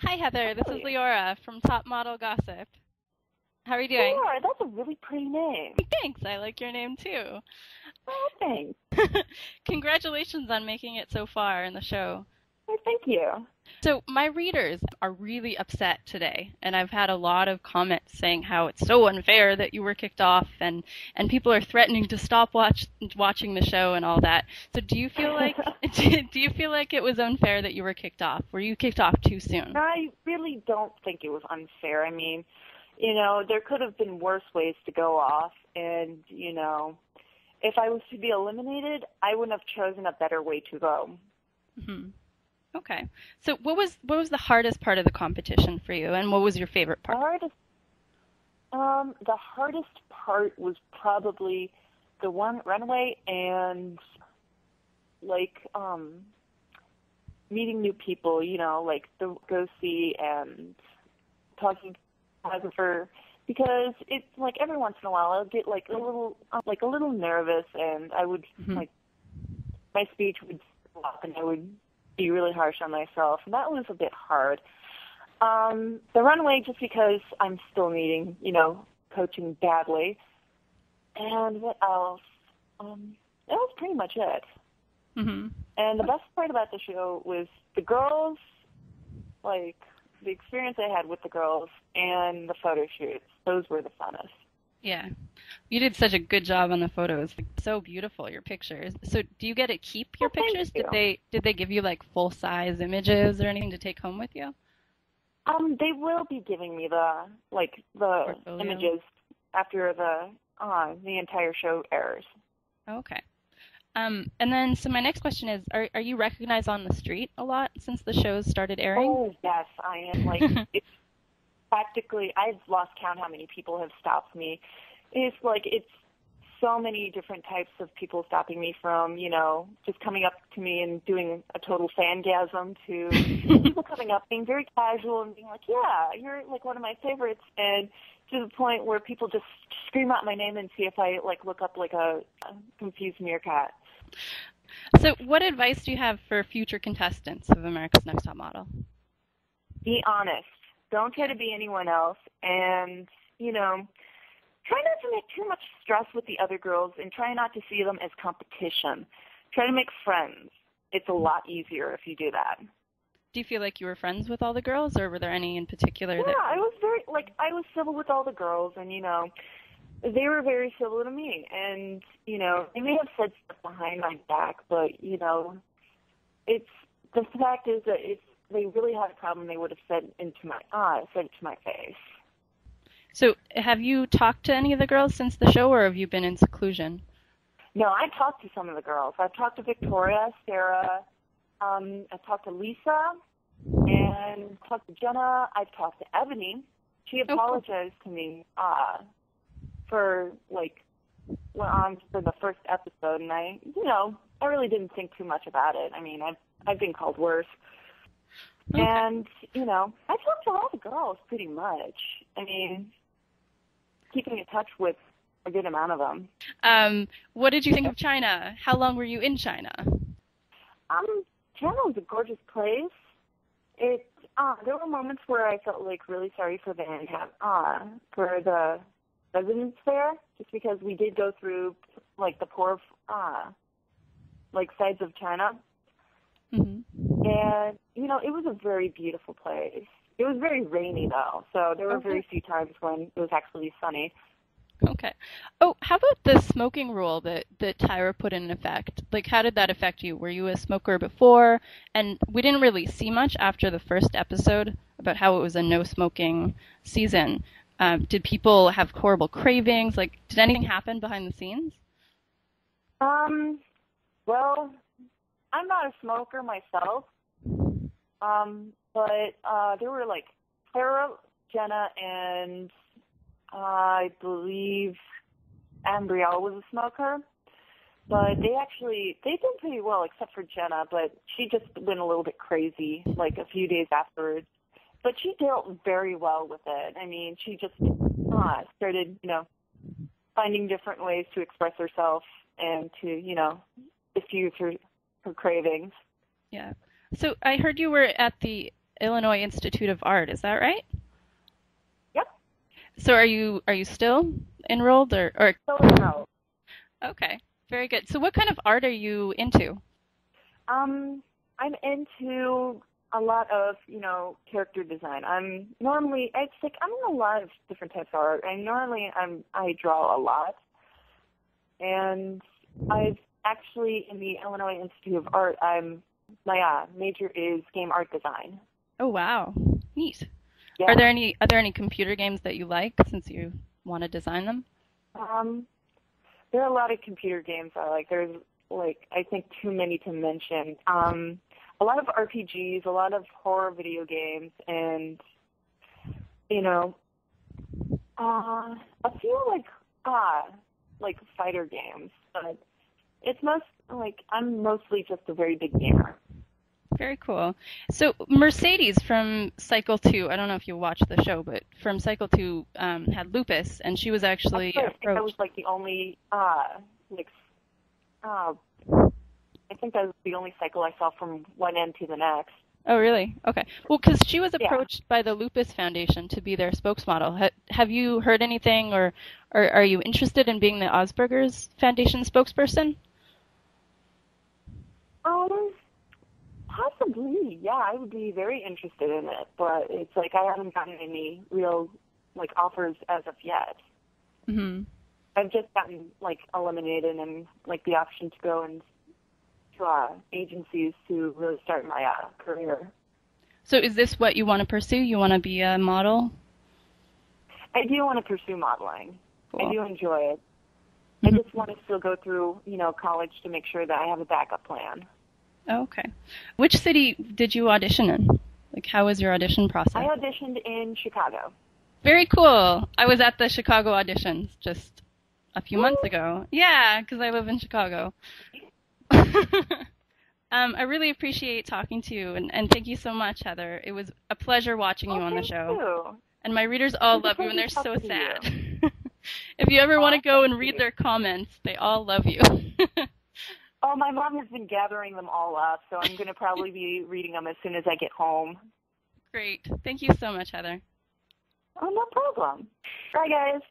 Hi, Heather. This is Hey, Leora from Top Model Gossip. How are you doing? Laura, that's a really pretty name. Thanks. I like your name too. Oh, thanks. Congratulations on making it so far in the show. Well, thank you. So, my readers are really upset today, and I've had a lot of comments saying how it's so unfair that you were kicked off, and people are threatening to stop watching the show and all that. So, do you feel like do you feel like it was unfair that you were kicked off? Were you kicked off too soon? I really don't think it was unfair. I mean, there could have been worse ways to go off, and, if I was to be eliminated, I wouldn't have chosen a better way to go. Hmm. Okay. So what was the hardest part of the competition for you, and what was your favorite The part? hardest, the hardest part was probably the one runway and, like, meeting new people, like the go see and talking to the photographer, because it's like every once in a while I'll get like a little nervous, and I would Hmm. like my speech would flop and I would be really harsh on myself, and that was a bit hard. The runway, just because I'm still needing, coaching badly. And what else? That was pretty much it. Hmm. And the best part about the show was the girls, like the experience I had with the girls and the photo shoots. Those were the funnest. Yeah. You did such a good job on the photos. Like, so beautiful, your pictures. So do you get to keep your Well, thank pictures? Did you. they give you like full size images or anything to take home with you? They will be giving me the Portfolio? images after the entire show airs. Okay. And then so my next question is, are you recognized on the street a lot since the shows started airing? Oh yes, I am. Like it's practically, I've lost count how many people have stopped me. It's so many different types of people stopping me, from, just coming up to me and doing a total fangasm, to people coming up being very casual and being like, yeah, you're like one of my favorites, and to the point where people just scream out my name and see if I like look up like a confused meerkat. So what advice do you have for future contestants of America's Next Top Model? Be honest. Don't try Yeah. to be anyone else, and, try not to make too much stress with the other girls, and try not to see them as competition. Try to make friends. It's a lot easier if you do that. Do you feel like you were friends with all the girls, or were there any in particular Yeah, that I was civil with all the girls, and, they were very civil to me. And, they may have said stuff behind my back, but, it's, the fact is that if they really had a problem, they would have said it to my face. So, have you talked to any of the girls since the show, or have you been in seclusion? No, I talked to some of the girls. I've talked to Victoria, Sarah, I've talked to Lisa, and talked to Jenna. I've talked to Ebony. She Oh, cool. apologized to me for like for the first episode, and I really didn't think too much about it. I mean, I've been called worse, Okay. and I talked to all the girls pretty much. I mean, keeping in touch with a good amount of them. What did you think of China? How long were you in China? China was a gorgeous place. There were moments where I felt like really sorry for for the residents there, just because we did go through like the poor, like sides of China, Hmm. and it was a very beautiful place. It was very rainy though, so there were Oh, really? very few times when it was actually sunny. Okay. Oh, how about the smoking rule that Tyra put in effect? Like, how did that affect you? Were you a smoker before? And we didn't really see much after the first episode about how it was a no smoking season. Did people have horrible cravings? Like, did anything happen behind the scenes? Um, well, I'm not a smoker myself, but there were like Sarah, Jenna, and I believe Ambrielle was a smoker, but they did pretty well except for Jenna, but she just went a little bit crazy like a few days afterwards. But she dealt very well with it. I mean, she just started, finding different ways to express herself and to, diffuse her cravings. Yeah. So I heard you were at the Illinois Institute of Art. Is that right? Yep. So are you still enrolled or So no. okay, very good. So what kind of art are you into? I'm into a lot of, character design. I'm in a lot of different types of art. I draw a lot, and I've actually in the Illinois Institute of Art. My major is game art design. Oh wow, neat. Yeah. Are there any computer games that you like since you want to design them? Um, there are a lot of computer games I like. There's I think too many to mention. A lot of RPGs, a lot of horror video games, and you know, a few fighter games. But I'm mostly just a very big gamer. Very cool. So Mercedes from Cycle 2, I don't know if you watched the show, but from Cycle 2 had lupus, and she was actually I think that was approached. the only I think that was the only cycle I saw from one end to the next. Oh, really? Okay. Well, because she was Yeah. approached by the Lupus Foundation to be their spokesmodel. Have you heard anything, or are you interested in being the Asperger's Foundation spokesperson? Possibly, yeah, I would be very interested in it, but it's I haven't gotten any real offers as of yet. Hmm. I've just gotten eliminated and the option to go and to agencies to really start my career. So is this what you want to pursue? You want to be a model? I do want to pursue modeling. Cool. I do enjoy it. Mhm. I just want to still go through, college to make sure that I have a backup plan. Oh, okay. Which city did you audition in? How was your audition process? I auditioned in Chicago. Very cool. I was at the Chicago auditions just a few months ago. Yeah, because I live in Chicago. I really appreciate talking to you, and thank you so much, Heather. It was a pleasure watching you on the show. Thank you. And my readers all love you, and they're so sad. If you ever want to go and read their comments, they all love you. Oh, my mom has been gathering them all up, so I'm going to probably be reading them as soon as I get home. Great. Thank you so much, Heather. Oh, no problem. Bye, guys.